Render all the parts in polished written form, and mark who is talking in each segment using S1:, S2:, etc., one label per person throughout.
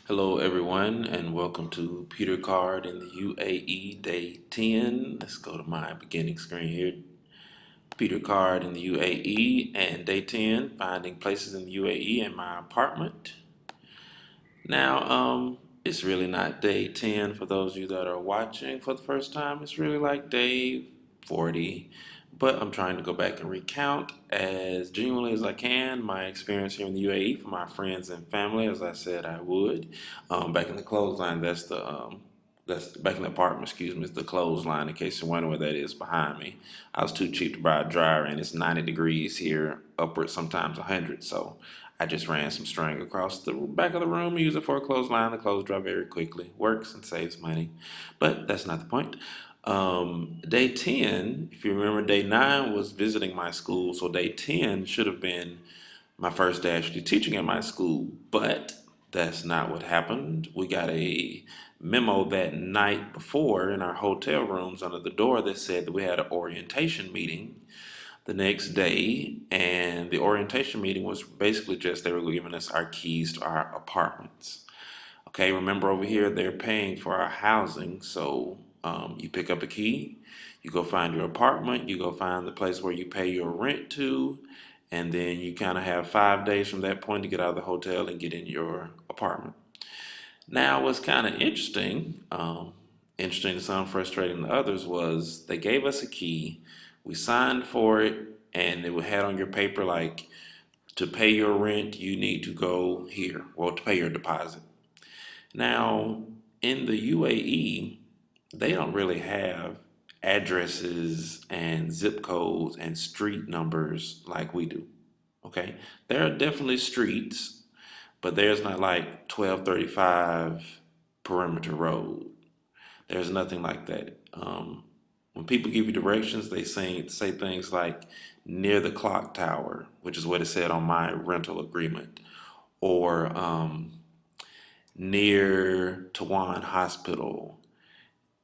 S1: Hello, everyone, and welcome to Peter Card in the UAE Day 10. Let's go to my beginning screen here. Peter Card in the UAE and Day 10, finding places in the UAE and my apartment. Now, it's really not Day 10 for those of you that are watching for the first time. It's really like Day 40, but I'm trying to go back and recount as genuinely as I can my experience here in the UAE for my friends and family, as I said I would. Back in the clothesline, that's back in the apartment, excuse me, it's the clothesline, in case you're wondering what that is behind me. I was too cheap to buy a dryer, and it's 90 degrees here, upwards sometimes 100. So I just ran some string across the back of the room, use it for a clothesline. The clothes dry very quickly, works and saves money. But that's not the point. Day 10, if you remember, day 9 was visiting my school, so day 10 should have been my first day actually teaching at my school, but that's not what happened. We got a memo that night before in our hotel rooms under the door that said that we had an orientation meeting the next day, and the orientation meeting was basically just they were giving us our keys to our apartments. Okay, remember over here they're paying for our housing, so you pick up a key, you go find your apartment, you go find the place where you pay your rent to, and then you kind of have 5 days from that point to get out of the hotel and get in your apartment. Now, what's kind of interesting to some, frustrating to others, was they gave us a key, we signed for it, and it had on your paper like to pay your rent, you need to go here, well, to pay your deposit. Now, in the UAE, they don't really have addresses and zip codes and street numbers like we do. Okay, there are definitely streets, but there's not like 1235 perimeter road. There's nothing like that. When people give you directions, they say things like near the clock tower, which is what it said on my rental agreement, or near Tawan Hospital,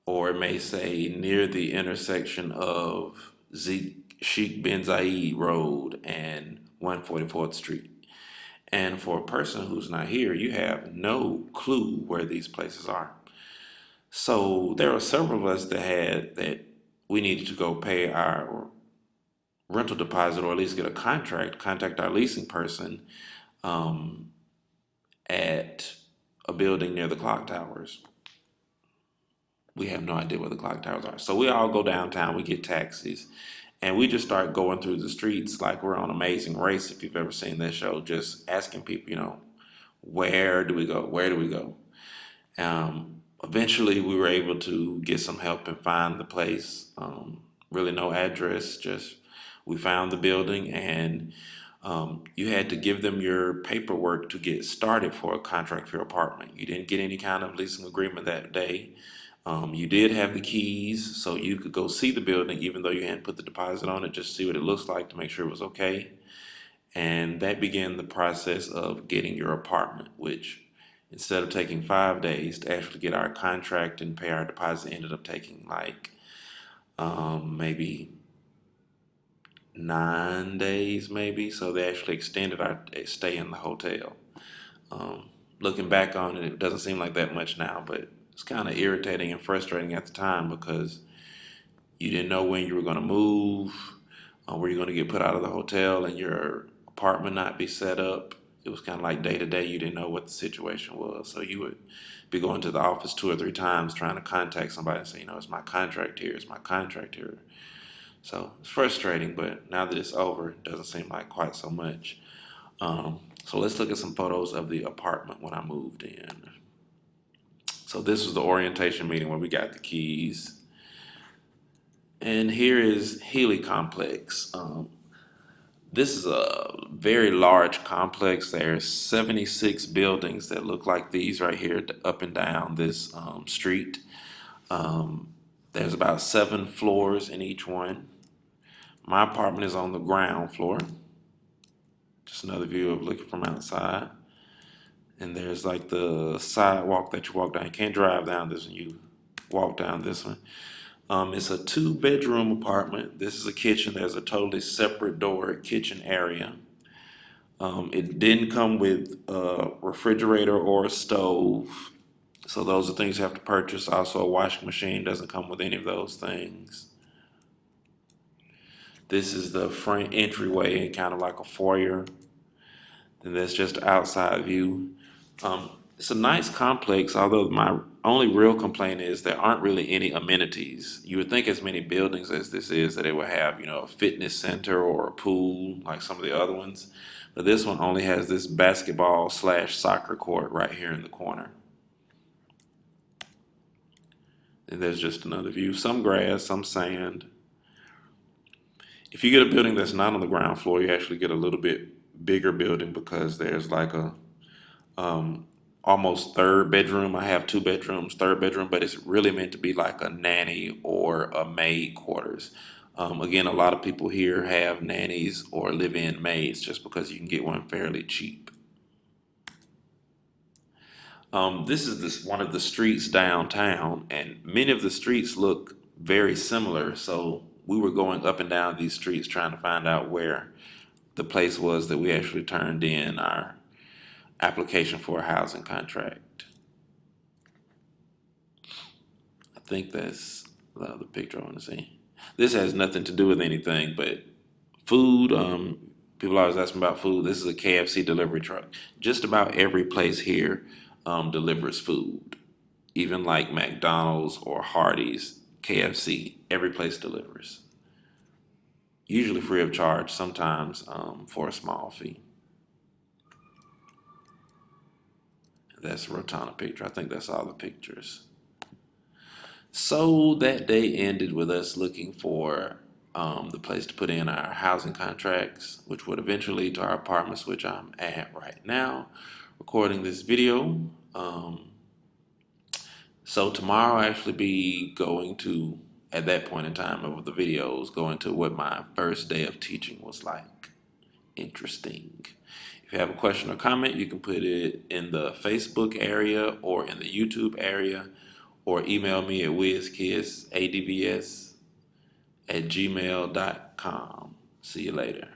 S1: or it may say near the intersection of Sheikh bin Zayed Road and 144th Street. And for a person who's not here, you have no clue where these places are. So there were several of us that we needed to go pay our rental deposit or at least get a contract, contact our leasing person um, at a building near the clock towers. We have no idea where the clock towers are. So we all go downtown, we get taxis, and we just start going through the streets like we're on Amazing Race, if you've ever seen that show, just asking people, where do we go? Where do we go? Eventually, we were able to get some help and find the place. Really, no address, just we found the building, and you had to give them your paperwork to get started for a contract for your apartment. You didn't get any kind of leasing agreement that day. You did have the keys, so you could go see the building, even though you hadn't put the deposit on it, just see what it looks like to make sure it was okay. And that began the process of getting your apartment, which instead of taking 5 days to actually get our contract and pay our deposit, ended up taking like maybe 9 days, maybe. So they actually extended our stay in the hotel. Looking back on it, it doesn't seem like that much now, but it's kind of irritating and frustrating at the time because you didn't know when you were going to move, were you going to get put out of the hotel and your apartment not be set up. It was kind of like day to day. You didn't know what the situation was. So you would be going to the office 2 or 3 times trying to contact somebody and say, it's my contract here, it's my contract here. So it's frustrating, but now that it's over, it doesn't seem like quite so much. So let's look at some photos of the apartment when I moved in. So this was the orientation meeting where we got the keys. And here is Healy Complex. This is a very large complex. There's 76 buildings that look like these right here up and down this street. There's about 7 floors in each one. My apartment is on the ground floor. Just another view of looking from outside. And there's like the sidewalk that you walk down. You can't drive down this one, you walk down this one. It's a 2-bedroom apartment. This is a kitchen. There's a totally separate door kitchen area. It didn't come with a refrigerator or a stove. So those are things you have to purchase. Also, a washing machine doesn't come with any of those things. This is the front entryway, kind of like a foyer. And that's just an outside view. It's a nice complex, although my only real complaint is there aren't really any amenities. You would think as many buildings as this is that it would have, a fitness center or a pool like some of the other ones. But this one only has this basketball slash soccer court right here in the corner. And there's just another view. Some grass, some sand. If you get a building that's not on the ground floor, you actually get a little bit bigger building because there's like a almost third bedroom. I have two bedrooms, third bedroom, but it's really meant to be like a nanny or a maid quarters. Again, a lot of people here have nannies or live-in maids just because you can get one fairly cheap. This is one of the streets downtown, and many of the streets look very similar. So we were going up and down these streets trying to find out where the place was that we actually turned in our application for a housing contract. I think that's the other picture I want to see. This has nothing to do with anything, but food. People always ask me about food. This is a KFC delivery truck. Just about every place here delivers food, even like McDonald's or Hardee's, KFC. Every place delivers. Usually free of charge, sometimes for a small fee. That's a Rotana picture. I think that's all the pictures. So that day ended with us looking for the place to put in our housing contracts, which would eventually lead to our apartments, which I'm at right now, recording this video. So tomorrow I'll actually be going to, at that point in time of the videos, going to what my first day of teaching was like. Interesting. If you have a question or comment, you can put it in the Facebook area or in the YouTube area, or email me at whizkidsadbs@gmail.com. See you later.